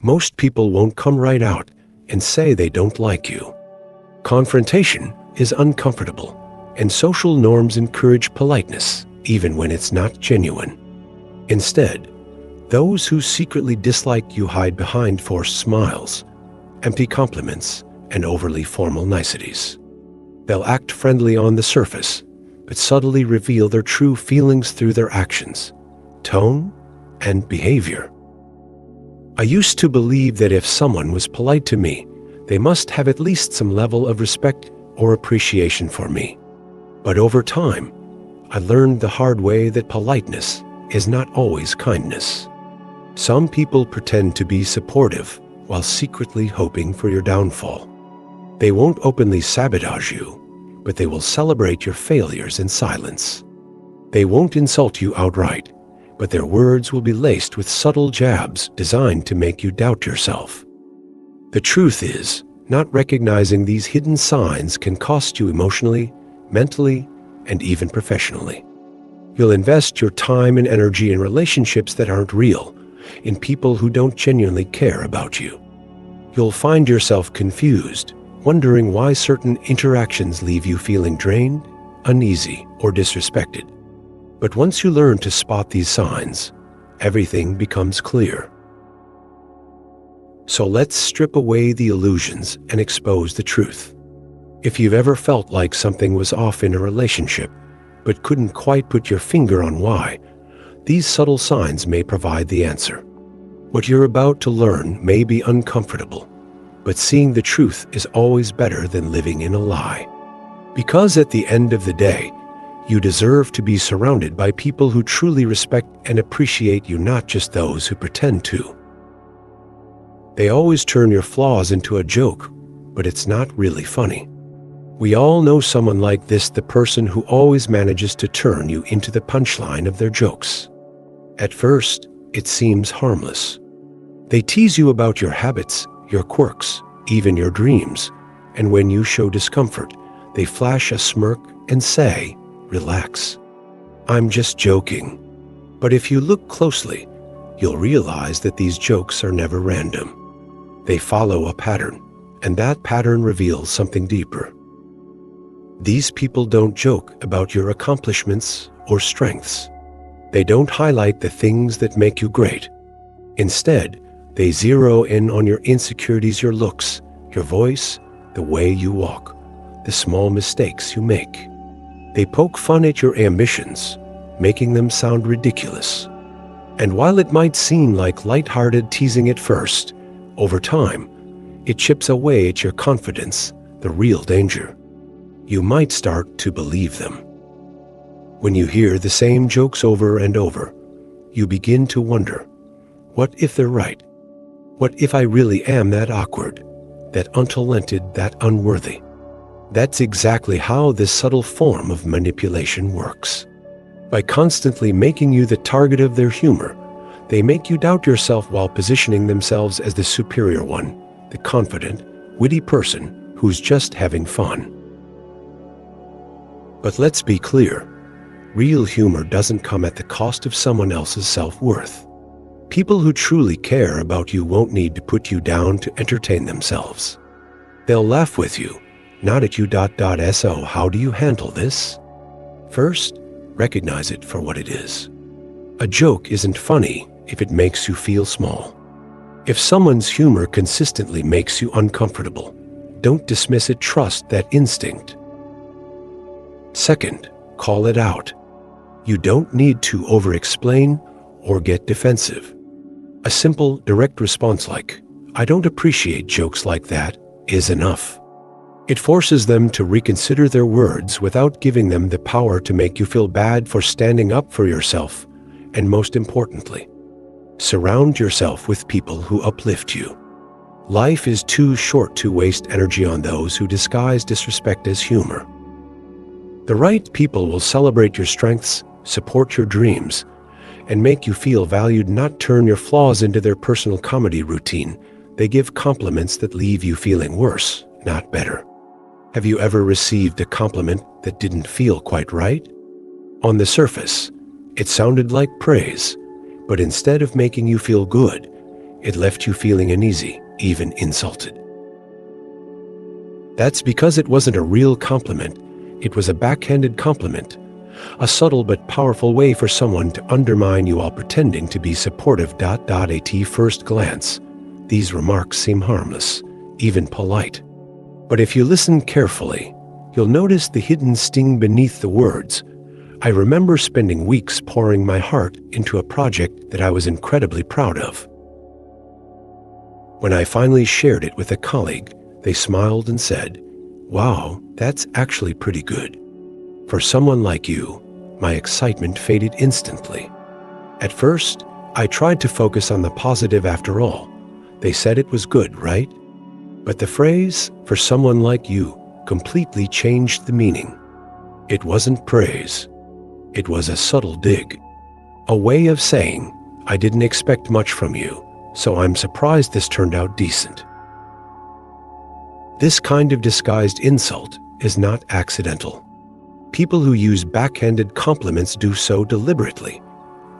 Most people won't come right out and say they don't like you. Confrontation is uncomfortable, and social norms encourage politeness, even when it's not genuine. Instead, those who secretly dislike you hide behind forced smiles, empty compliments, and overly formal niceties. They'll act friendly on the surface, but subtly reveal their true feelings through their actions, tone, and behavior. I used to believe that if someone was polite to me, they must have at least some level of respect or appreciation for me. But over time, I learned the hard way that politeness is not always kindness. Some people pretend to be supportive while secretly hoping for your downfall. They won't openly sabotage you, but they will celebrate your failures in silence. They won't insult you outright, but their words will be laced with subtle jabs designed to make you doubt yourself. The truth is, not recognizing these hidden signs can cost you emotionally, mentally, and even professionally. You'll invest your time and energy in relationships that aren't real, in people who don't genuinely care about you. You'll find yourself confused, wondering why certain interactions leave you feeling drained, uneasy, or disrespected. But once you learn to spot these signs, everything becomes clear. So let's strip away the illusions and expose the truth. If you've ever felt like something was off in a relationship, but couldn't quite put your finger on why, these subtle signs may provide the answer. What you're about to learn may be uncomfortable, but seeing the truth is always better than living in a lie. Because at the end of the day, you deserve to be surrounded by people who truly respect and appreciate you, not just those who pretend to. They always turn your flaws into a joke, but it's not really funny. We all know someone like this, the person who always manages to turn you into the punchline of their jokes. At first, it seems harmless. They tease you about your habits, your quirks, even your dreams, and when you show discomfort, they flash a smirk and say, "Relax. I'm just joking." But if you look closely, you'll realize that these jokes are never random. They follow a pattern, and that pattern reveals something deeper. These people don't joke about your accomplishments or strengths. They don't highlight the things that make you great. Instead, they zero in on your insecurities, your looks, your voice, the way you walk, the small mistakes you make. They poke fun at your ambitions, making them sound ridiculous. And while it might seem like lighthearted teasing at first, over time, it chips away at your confidence, the real danger. You might start to believe them. When you hear the same jokes over and over, you begin to wonder, what if they're right? What if I really am that awkward, that untalented, that unworthy? That's exactly how this subtle form of manipulation works. By constantly making you the target of their humor, they make you doubt yourself while positioning themselves as the superior one, the confident, witty person who's just having fun. But let's be clear, real humor doesn't come at the cost of someone else's self-worth. People who truly care about you won't need to put you down to entertain themselves. They'll laugh with you, not at you. So how do you handle this? First, recognize it for what it is. A joke isn't funny if it makes you feel small. If someone's humor consistently makes you uncomfortable, don't dismiss it, trust that instinct. Second, call it out. You don't need to over-explain or get defensive. A simple, direct response like, "I don't appreciate jokes like that," is enough. It forces them to reconsider their words without giving them the power to make you feel bad for standing up for yourself. And most importantly, surround yourself with people who uplift you. Life is too short to waste energy on those who disguise disrespect as humor. The right people will celebrate your strengths, support your dreams, and make you feel valued, not turn your flaws into their personal comedy routine. They give compliments that leave you feeling worse, not better. Have you ever received a compliment that didn't feel quite right? On the surface, it sounded like praise, but instead of making you feel good, it left you feeling uneasy, even insulted. That's because it wasn't a real compliment. It was a backhanded compliment, a subtle but powerful way for someone to undermine you while pretending to be supportive. At first glance, these remarks seem harmless, even polite. But if you listen carefully, you'll notice the hidden sting beneath the words. I remember spending weeks pouring my heart into a project that I was incredibly proud of. When I finally shared it with a colleague, they smiled and said, "Wow, that's actually pretty good. For someone like you." My excitement faded instantly. At first, I tried to focus on the positive. After all, they said it was good, right? But the phrase, "for someone like you," completely changed the meaning. It wasn't praise. It was a subtle dig. A way of saying, "I didn't expect much from you, so I'm surprised this turned out decent." This kind of disguised insult is not accidental. People who use backhanded compliments do so deliberately,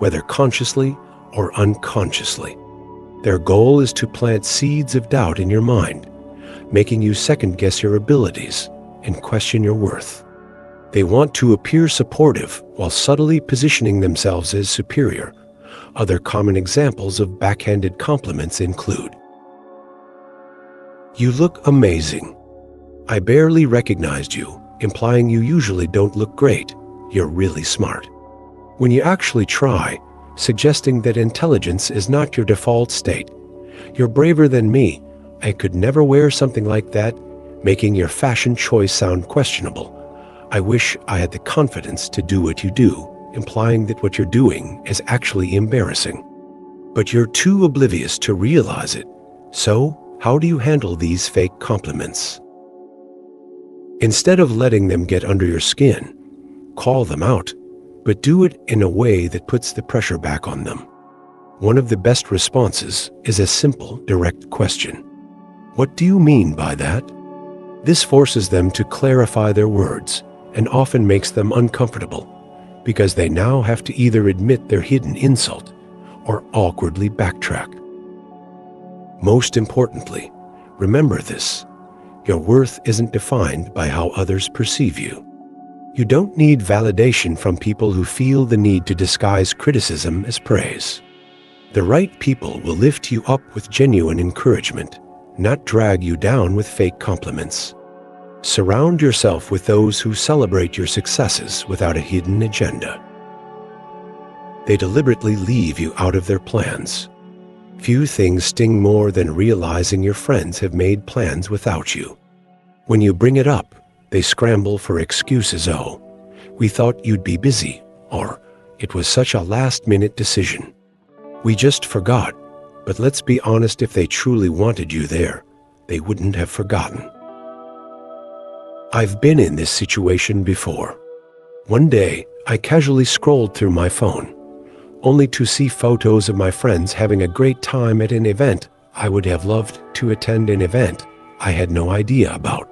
whether consciously or unconsciously. Their goal is to plant seeds of doubt in your mind, making you second-guess your abilities and question your worth. They want to appear supportive while subtly positioning themselves as superior. Other common examples of backhanded compliments include, "You look amazing." "I barely recognized you," implying you usually don't look great. "You're really smart," when you actually try, suggesting that intelligence is not your default state. "You're braver than me. I could never wear something like that," making your fashion choice sound questionable. "I wish I had the confidence to do what you do," implying that what you're doing is actually embarrassing. But you're too oblivious to realize it. So, how do you handle these fake compliments? Instead of letting them get under your skin, call them out, but do it in a way that puts the pressure back on them. One of the best responses is a simple, direct question. "What do you mean by that?" This forces them to clarify their words and often makes them uncomfortable because they now have to either admit their hidden insult or awkwardly backtrack. Most importantly, remember this. Your worth isn't defined by how others perceive you. You don't need validation from people who feel the need to disguise criticism as praise. The right people will lift you up with genuine encouragement, not drag you down with fake compliments. Surround yourself with those who celebrate your successes without a hidden agenda. They deliberately leave you out of their plans. Few things sting more than realizing your friends have made plans without you. When you bring it up, they scramble for excuses. "Oh, we thought you'd be busy," or "It was such a last-minute decision. We just forgot." But let's be honest, if they truly wanted you there, they wouldn't have forgotten. I've been in this situation before. One day, I casually scrolled through my phone, only to see photos of my friends having a great time at an event. I would have loved to attend an event I had no idea about.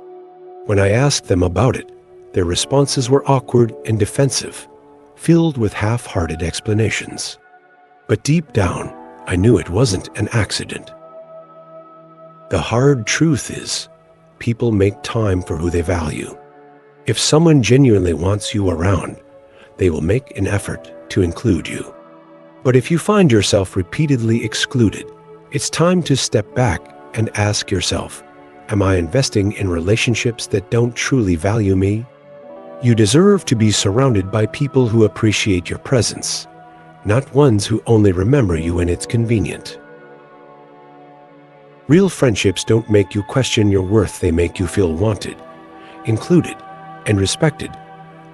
When I asked them about it, their responses were awkward and defensive, filled with half-hearted explanations. But deep down, I knew it wasn't an accident. The hard truth is, people make time for who they value. If someone genuinely wants you around, they will make an effort to include you. But if you find yourself repeatedly excluded, it's time to step back and ask yourself, am I investing in relationships that don't truly value me? You deserve to be surrounded by people who appreciate your presence, not ones who only remember you when it's convenient. Real friendships don't make you question your worth, they make you feel wanted, included, and respected.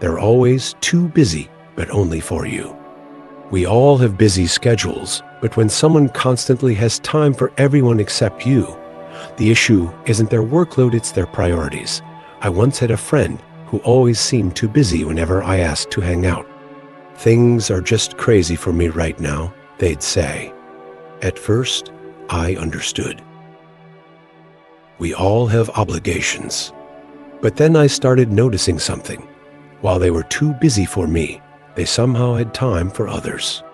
They're always too busy, but only for you. We all have busy schedules, but when someone constantly has time for everyone except you, the issue isn't their workload, it's their priorities. I once had a friend who always seemed too busy whenever I asked to hang out. "Things are just crazy for me right now," they'd say. At first, I understood. We all have obligations. But then I started noticing something. While they were too busy for me, they somehow had time for others.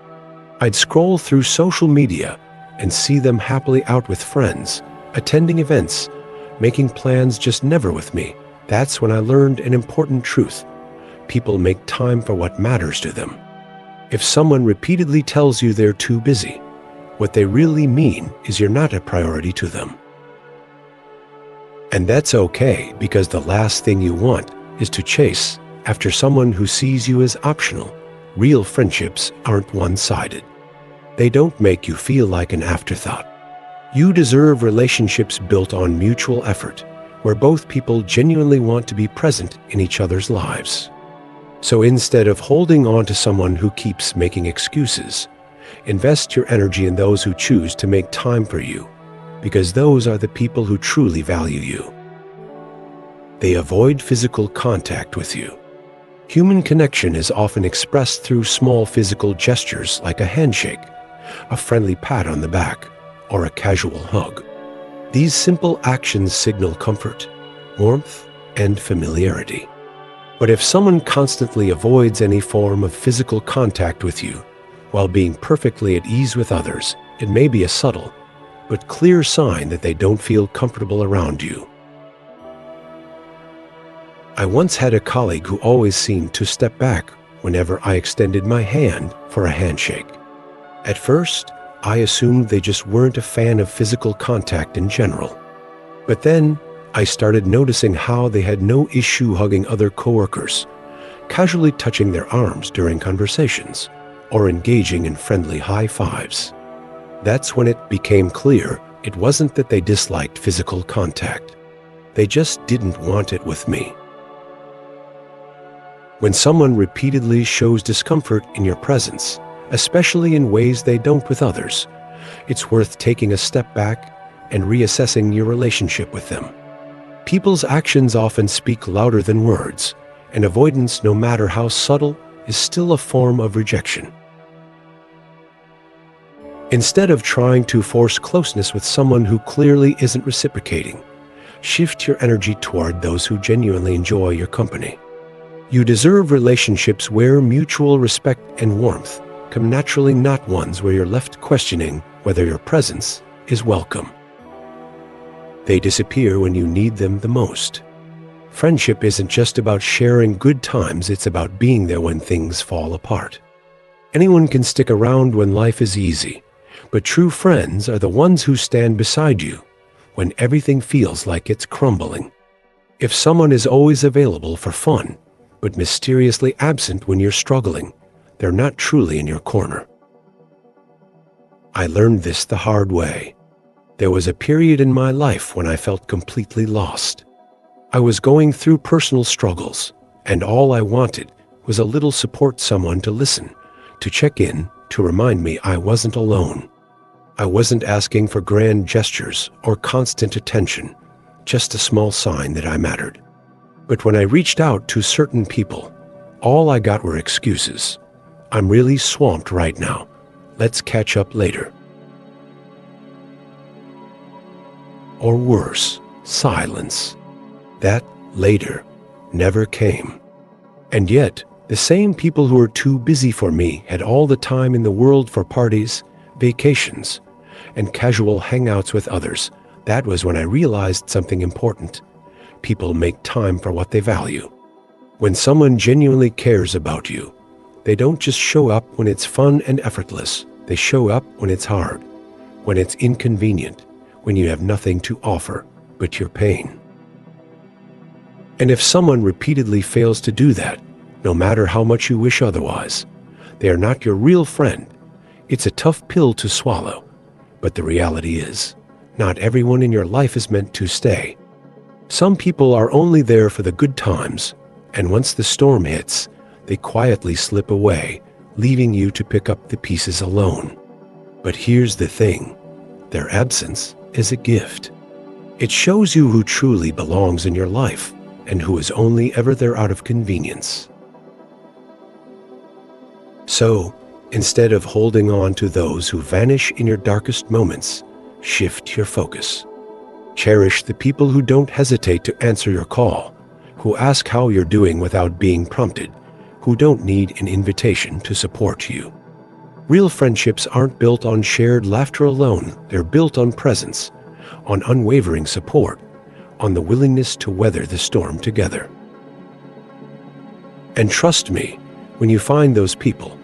I'd scroll through social media and see them happily out with friends, attending events, making plans, just never with me. That's when I learned an important truth. People make time for what matters to them. If someone repeatedly tells you they're too busy, what they really mean is you're not a priority to them. And that's okay, because the last thing you want is to chase after someone who sees you as optional. Real friendships aren't one-sided. They don't make you feel like an afterthought. You deserve relationships built on mutual effort, where both people genuinely want to be present in each other's lives. So instead of holding on to someone who keeps making excuses, invest your energy in those who choose to make time for you, because those are the people who truly value you. They avoid physical contact with you. Human connection is often expressed through small physical gestures like a handshake, a friendly pat on the back, or a casual hug. These simple actions signal comfort, warmth, and familiarity. But if someone constantly avoids any form of physical contact with you, while being perfectly at ease with others, it may be a subtle but clear sign that they don't feel comfortable around you. I once had a colleague who always seemed to step back whenever I extended my hand for a handshake. At first, I assumed they just weren't a fan of physical contact in general. But then, I started noticing how they had no issue hugging other coworkers, casually touching their arms during conversations, or engaging in friendly high fives. That's when it became clear it wasn't that they disliked physical contact. They just didn't want it with me. When someone repeatedly shows discomfort in your presence, especially in ways they don't with others, it's worth taking a step back and reassessing your relationship with them. People's actions often speak louder than words, and avoidance, no matter how subtle, is still a form of rejection. Instead of trying to force closeness with someone who clearly isn't reciprocating, shift your energy toward those who genuinely enjoy your company. You deserve relationships where mutual respect and warmth come naturally, not ones where you're left questioning whether your presence is welcome. They disappear when you need them the most. Friendship isn't just about sharing good times, it's about being there when things fall apart. Anyone can stick around when life is easy, but true friends are the ones who stand beside you when everything feels like it's crumbling. If someone is always available for fun, but mysteriously absent when you're struggling, they're not truly in your corner. I learned this the hard way. There was a period in my life when I felt completely lost. I was going through personal struggles, and all I wanted was a little support, someone to listen, to check in, to remind me I wasn't alone. I wasn't asking for grand gestures or constant attention, just a small sign that I mattered. But when I reached out to certain people, all I got were excuses. I'm really swamped right now. Let's catch up later. Or worse, silence. That later never came. And yet, the same people who were too busy for me had all the time in the world for parties, vacations, and casual hangouts with others. That was when I realized something important. People make time for what they value. When someone genuinely cares about you, they don't just show up when it's fun and effortless. They show up when it's hard, when it's inconvenient, when you have nothing to offer but your pain. And if someone repeatedly fails to do that, no matter how much you wish otherwise, they are not your real friend. It's a tough pill to swallow, but the reality is, not everyone in your life is meant to stay. Some people are only there for the good times, and once the storm hits, they quietly slip away, leaving you to pick up the pieces alone. But here's the thing, their absence is a gift. It shows you who truly belongs in your life and who is only ever there out of convenience. So, instead of holding on to those who vanish in your darkest moments, shift your focus. Cherish the people who don't hesitate to answer your call, who ask how you're doing without being prompted, who don't need an invitation to support you. Real friendships aren't built on shared laughter alone. They're built on presence, on unwavering support, on the willingness to weather the storm together. And trust me, when you find those people,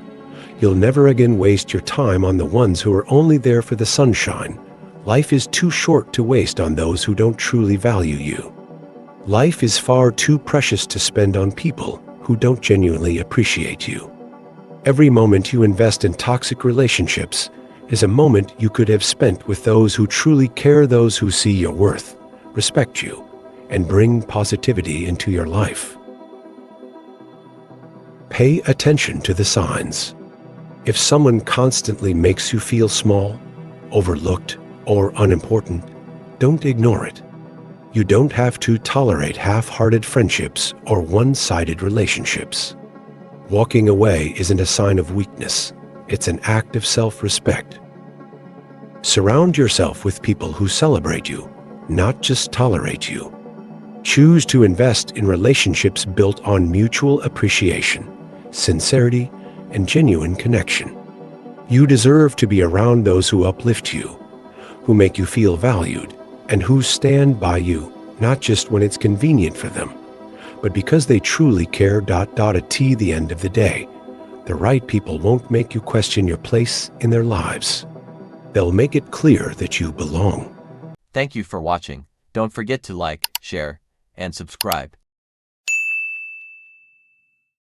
you'll never again waste your time on the ones who are only there for the sunshine. Life is too short to waste on those who don't truly value you. Life is far too precious to spend on people who don't genuinely appreciate you. Every moment you invest in toxic relationships is a moment you could have spent with those who truly care, those who see your worth, respect you, and bring positivity into your life. Pay attention to the signs. If someone constantly makes you feel small, overlooked, or unimportant, don't ignore it. You don't have to tolerate half-hearted friendships or one-sided relationships. Walking away isn't a sign of weakness. It's an act of self-respect. Surround yourself with people who celebrate you, not just tolerate you. Choose to invest in relationships built on mutual appreciation, sincerity, and genuine connection. You deserve to be around those who uplift you, who make you feel valued, and who stand by you, not just when it's convenient for them, but because they truly care. At the end of the day, the right people won't make you question your place in their lives. They'll make it clear that you belong. Thank you for watching. Don't forget to like, share, and subscribe.